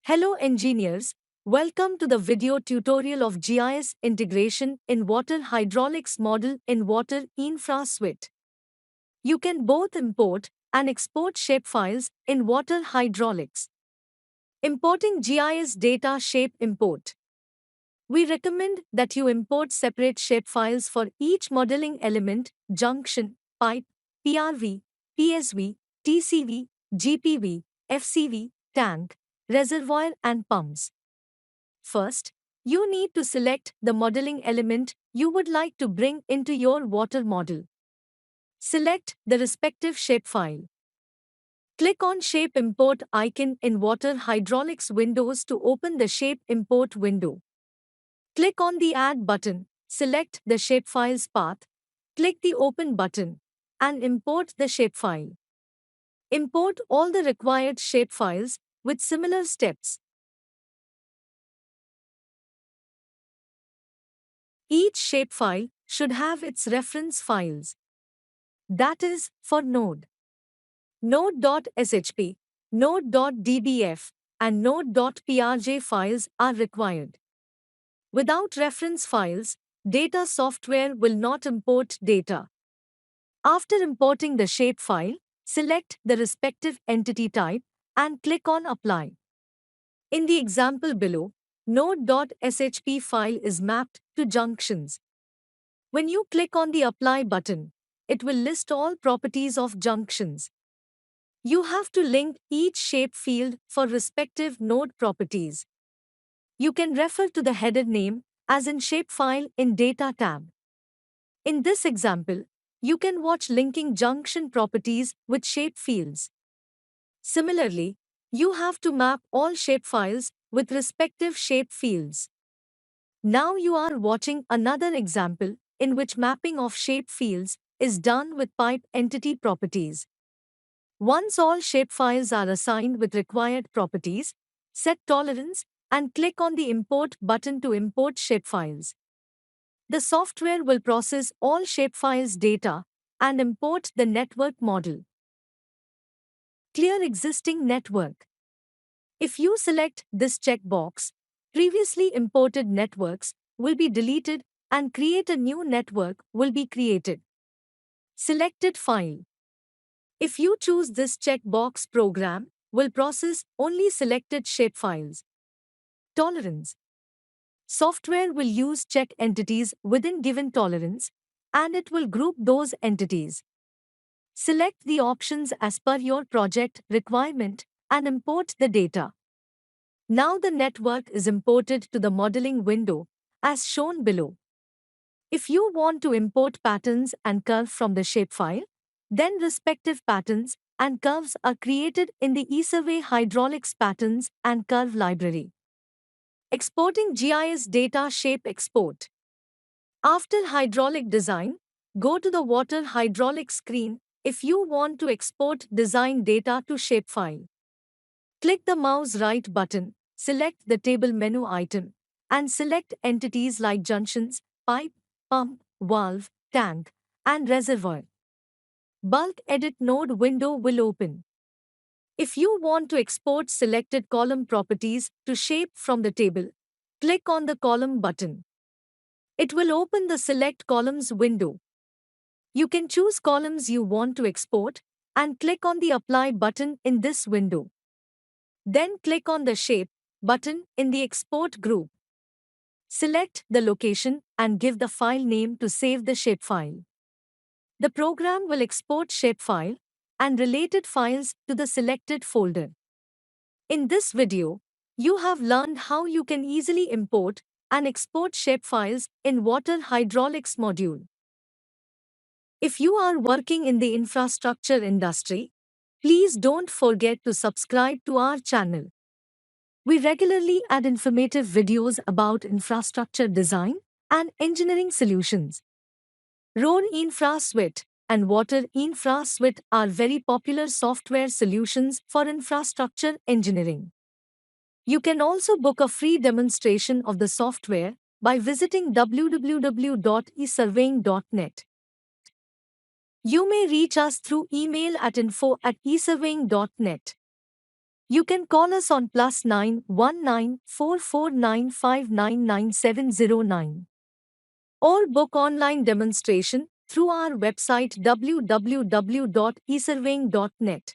Hello engineers, welcome to the video tutorial of GIS integration in water hydraulics model in Water Infra Suite. You can both import and export shapefiles in water hydraulics. Importing GIS data shape import. We recommend that you import separate shapefiles for each modeling element, junction, pipe, PRV, PSV, TCV, GPV, FCV, tank, reservoir and pumps. First, you need to select the modeling element you would like to bring into your water model. Select the respective shapefile. Click on Shape Import icon in Water Hydraulics Windows to open the Shape Import window. Click on the Add button, select the shapefile's path, click the Open button, and import the shapefile. Import all the required shapefiles with similar steps. Each shapefile should have its reference files. That is, for node. Node.shp, node.dbf, and node.prj files are required. Without reference files, data software will not import data. After importing the shapefile, select the respective entity type and click on Apply. In the example below, node.shp file is mapped to junctions. When you click on the Apply button, it will list all properties of junctions. You have to link each shape field for respective node properties. You can refer to the header name as in Shapefile in Data tab. In this example, you can watch linking junction properties with shape fields. Similarly, you have to map all shapefiles with respective shape fields. Now you are watching another example in which mapping of shape fields is done with pipe entity properties. Once all shapefiles are assigned with required properties, set tolerance and click on the Import button to import shapefiles. The software will process all shapefiles data and import the network model. Clear existing network. If you select this checkbox, previously imported networks will be deleted and create a new network will be created. Selected file. If you choose this checkbox, program will process only selected shapefiles. Tolerance. Software will use check entities within given tolerance, and it will group those entities. Select the options as per your project requirement and import the data. Now the network is imported to the modeling window, as shown below. If you want to import patterns and curve from the shapefile, then respective patterns and curves are created in the eSurvey Hydraulics Patterns and Curve library. Exporting GIS data shape export. After hydraulic design, go to the water hydraulics screen if you want to export design data to shapefile. Click the mouse right button, select the table menu item, and select entities like junctions, pipe, pump, valve, tank, and reservoir. Bulk Edit node window will open. If you want to export selected column properties to shape from the table, click on the column button. It will open the Select Columns window. You can choose columns you want to export and click on the Apply button in this window. Then click on the Shape button in the Export group. Select the location and give the file name to save the shapefile. The program will export shapefile and related files to the selected folder. In this video, you have learned how you can easily import and export shapefiles in Water Hydraulics module. If you are working in the infrastructure industry, please don't forget to subscribe to our channel. We regularly add informative videos about infrastructure design and engineering solutions. Road Infra Suite and Water Infra Suite are very popular software solutions for infrastructure engineering. You can also book a free demonstration of the software by visiting www.esurveying.net. You may reach us through email at info@esurveying.net. You can call us on +919 449599709 or book online demonstration through our website www.esurveying.net.